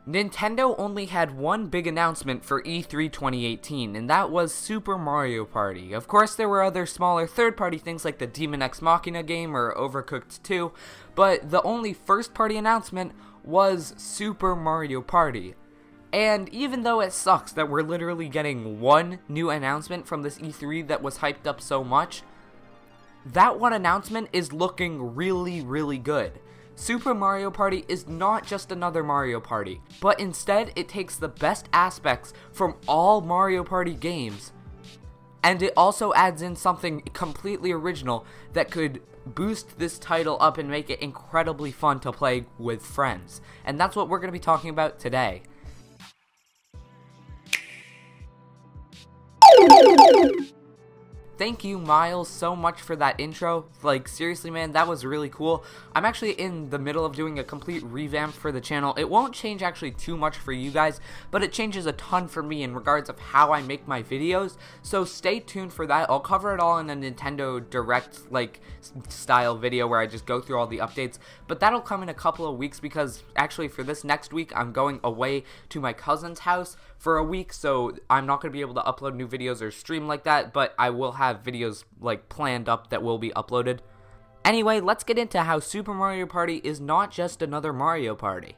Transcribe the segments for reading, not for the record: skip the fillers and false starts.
Nintendo only had one big announcement for E3 2018, and that was Super Mario Party. Of course, there were other smaller third-party things like the Demon X Machina game or Overcooked 2, but the only first-party announcement was Super Mario Party. And even though it sucks that we're literally getting one new announcement from this E3 that was hyped up so much, that one announcement is looking really, really good. Super Mario Party is not just another Mario Party, but instead it takes the best aspects from all Mario Party games, and it also adds in something completely original that could boost this title up and make it incredibly fun to play with friends. And that's what we're going to be talking about today. Thank you, Miles, so much for that intro. Like, seriously, man, that was really cool. I'm actually in the middle of doing a complete revamp for the channel. It won't change actually too much for you guys, but it changes a ton for me in regards of how I make my videos. So stay tuned for that. I'll cover it all in a Nintendo Direct, like, style video where I just go through all the updates. But that'll come in a couple of weeks because, actually, for this next week, I'm going away to my cousin's house for a week. So I'm not going to be able to upload new videos or stream like that, but I will have videos like planned up that will be uploaded. Anyway, let's get into how Super Mario Party is not just another Mario Party.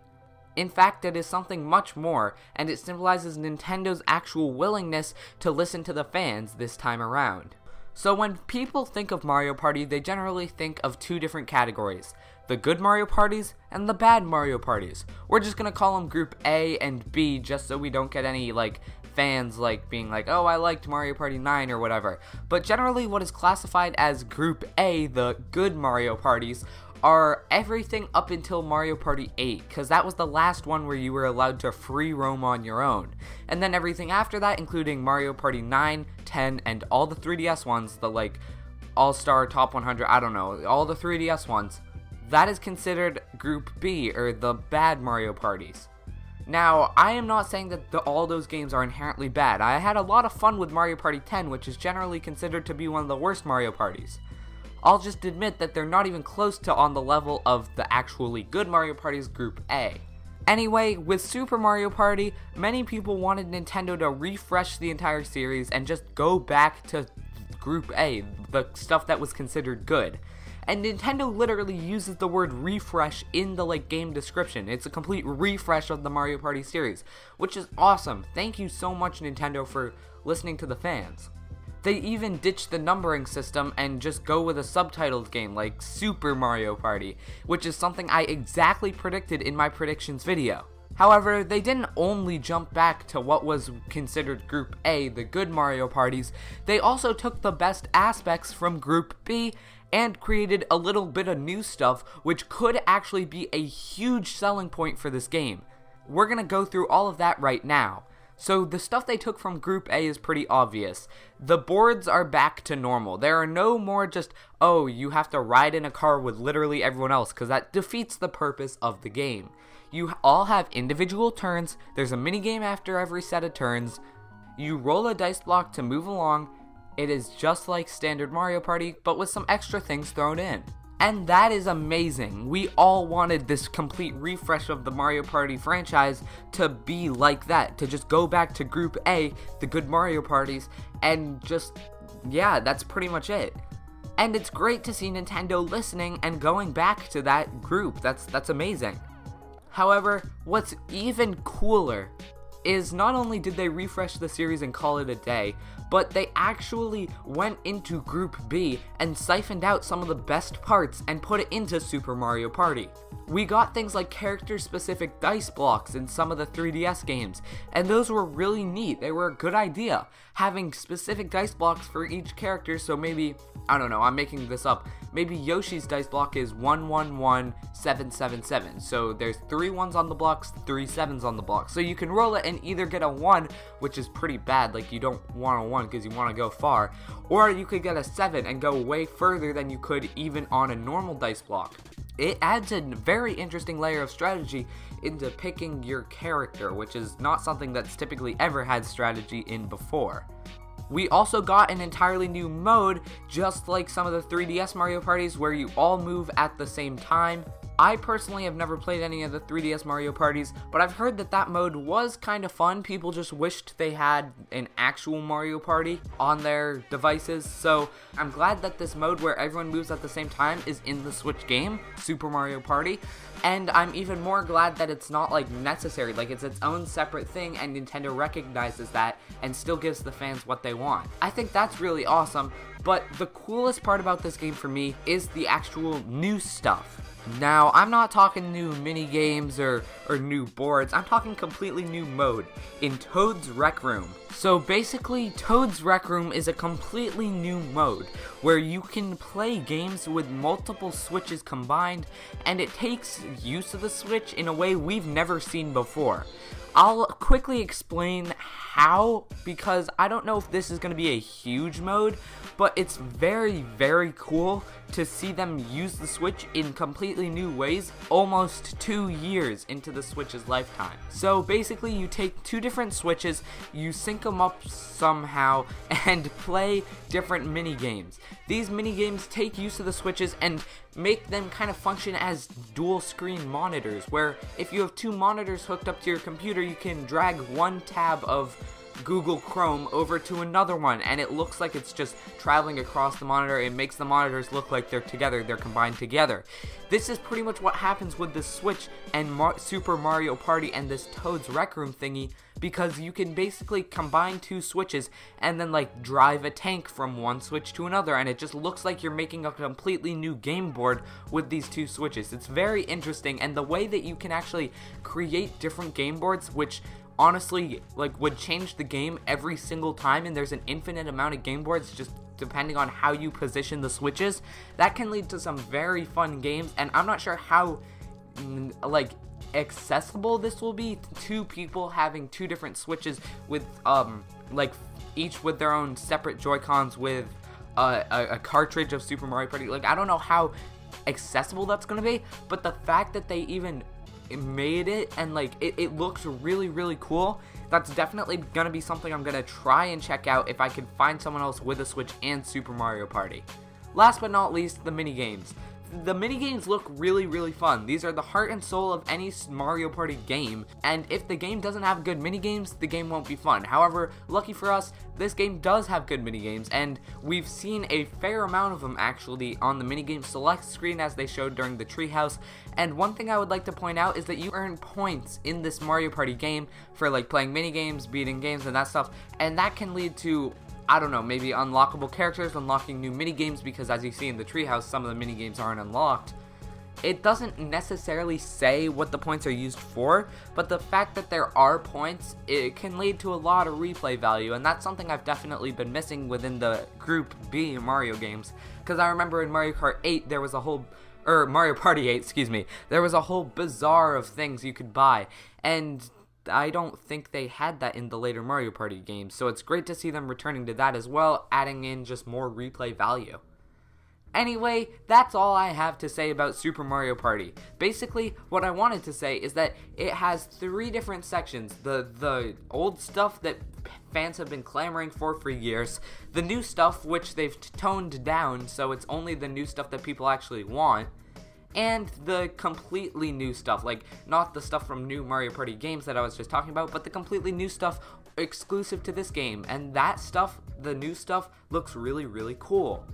In fact, it is something much more, and it symbolizes Nintendo's actual willingness to listen to the fans this time around. So when people think of Mario Party, they generally think of two different categories: the good Mario Parties and the bad Mario Parties. We're just gonna call them Group A and B just so we don't get any like fans like being like, oh, I liked Mario Party 9 or whatever. But generally what is classified as Group A, the good Mario Parties, are everything up until Mario Party 8, because that was the last one where you were allowed to free roam on your own. And then everything after that, including Mario Party 9, 10, and all the 3DS ones, the like All-Star Top 100, I don't know, all the 3DS ones, that is considered Group B, or the bad Mario Parties. Now, I am not saying that all those games are inherently bad. I had a lot of fun with Mario Party 10, which is generally considered to be one of the worst Mario Parties. I'll just admit that they're not even close to on the level of the actually good Mario Parties Group A. Anyway, with Super Mario Party, many people wanted Nintendo to refresh the entire series and just go back to Group A, the stuff that was considered good. And Nintendo literally uses the word refresh in the like game description. It's a complete refresh of the Mario Party series, which is awesome. Thank you so much, Nintendo, for listening to the fans. They even ditched the numbering system and just go with a subtitled game like Super Mario Party, which is something I exactly predicted in my predictions video. However, they didn't only jump back to what was considered Group A, the good Mario Parties, they also took the best aspects from Group B and created a little bit of new stuff which could actually be a huge selling point for this game. We're gonna go through all of that right now. So the stuff they took from Group A is pretty obvious. The boards are back to normal. There are no more just, oh, you have to ride in a car with literally everyone else, because that defeats the purpose of the game. You all have individual turns, there's a minigame after every set of turns, you roll a dice block to move along. It is just like standard Mario Party, but with some extra things thrown in. And that is amazing. We all wanted this complete refresh of the Mario Party franchise to be like that, to just go back to Group A, the good Mario Parties, and just, yeah, that's pretty much it. And it's great to see Nintendo listening and going back to that group. That's amazing. However, what's even cooler is not only did they refresh the series and call it a day, but they actually went into Group B and siphoned out some of the best parts and put it into Super Mario Party. We got things like character-specific dice blocks in some of the 3DS games, and those were really neat. They were a good idea, having specific dice blocks for each character, so maybe, I don't know, I'm making this up, maybe Yoshi's dice block is 111777, so there's 3 ones on the blocks, 3 sevens on the block, so you can roll it and either get a 1, which is pretty bad, like you don't want a 1 because you want to go far, or you could get a 7 and go way further than you could even on a normal dice block. It adds a very interesting layer of strategy into picking your character, which is not something that's typically ever had strategy in before. We also got an entirely new mode, just like some of the 3DS Mario parties, where you all move at the same time. I personally have never played any of the 3DS Mario parties, but I've heard that that mode was kind of fun. People just wished they had an actual Mario Party on their devices, so I'm glad that this mode where everyone moves at the same time is in the Switch game, Super Mario Party, and I'm even more glad that it's not like necessary, like it's its own separate thing, and Nintendo recognizes that and still gives the fans what they want. I think that's really awesome, but the coolest part about this game for me is the actual new stuff. Now, I'm not talking new mini games or new boards, I'm talking completely new mode in Toad's Rec Room. So basically, Toad's Rec Room is a completely new mode where you can play games with multiple Switches combined, and it takes use of the Switch in a way we've never seen before. I'll quickly explain how, because I don't know if this is going to be a huge mode, but it's very, very cool to see them use the Switch in completely new ways almost 2 years into the Switch's lifetime. So basically, you take two different Switches, you sync them up somehow, and play different mini games. These mini games take use of the Switches and make them kind of function as dual screen monitors, where if you have two monitors hooked up to your computer, you can drag one tab of Google Chrome over to another one, and it looks like it's just traveling across the monitor. It makes the monitors look like they're together, they're combined together. This is pretty much what happens with the Switch and Super Mario Party and this Toad's Rec Room thingy, because you can basically combine two Switches and then like drive a tank from one Switch to another, and it just looks like you're making a completely new game board with these two Switches. It's very interesting, and the way that you can actually create different game boards, which honestly like would change the game every single time, and there's an infinite amount of game boards just depending on how you position the Switches, that can lead to some very fun games. And I'm not sure how like accessible this will be to two people having two different Switches with like each with their own separate Joy-Cons with a cartridge of Super Mario Party. Like, I don't know how accessible that's gonna be, but the fact that they even made it and like it looks really, really cool, that's definitely gonna be something I'm gonna try and check out if I can find someone else with a Switch and Super Mario Party. Last but not least, the mini games. The mini games look really, really fun. These are the heart and soul of any Mario Party game, and if the game doesn't have good mini games, the game won't be fun. However, lucky for us, this game does have good mini games, and we've seen a fair amount of them actually on the mini game select screen as they showed during the Treehouse. And one thing I would like to point out is that you earn points in this Mario Party game for like playing mini games, beating games, and that stuff, and that can lead to, I don't know, maybe unlockable characters, unlocking new minigames, because as you see in the Treehouse, some of the minigames aren't unlocked. It doesn't necessarily say what the points are used for, but the fact that there are points, it can lead to a lot of replay value, and that's something I've definitely been missing within the Group B Mario games, because I remember in Mario Kart 8, there was a whole, Mario Party 8, excuse me, there was a whole bazaar of things you could buy, and I don't think they had that in the later Mario Party games, so it's great to see them returning to that as well, adding in just more replay value. Anyway, that's all I have to say about Super Mario Party. Basically, what I wanted to say is that it has 3 different sections. The old stuff that fans have been clamoring for years, the new stuff which they've toned down, so it's only the new stuff that people actually want, and the completely new stuff, like not the stuff from new Mario Party games that I was just talking about, but the completely new stuff exclusive to this game, and that stuff, the new stuff, looks really, really cool.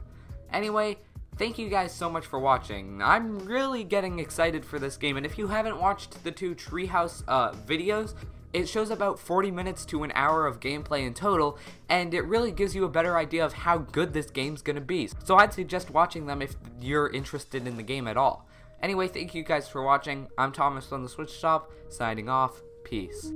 Anyway, thank you guys so much for watching. I'm really getting excited for this game, and if you haven't watched the 2 Treehouse videos, it shows about 40 minutes to an hour of gameplay in total, and it really gives you a better idea of how good this game's gonna be. So I'd suggest watching them if you're interested in the game at all. Anyway, thank you guys for watching. I'm Thomas from the Switch Shop, signing off. Peace.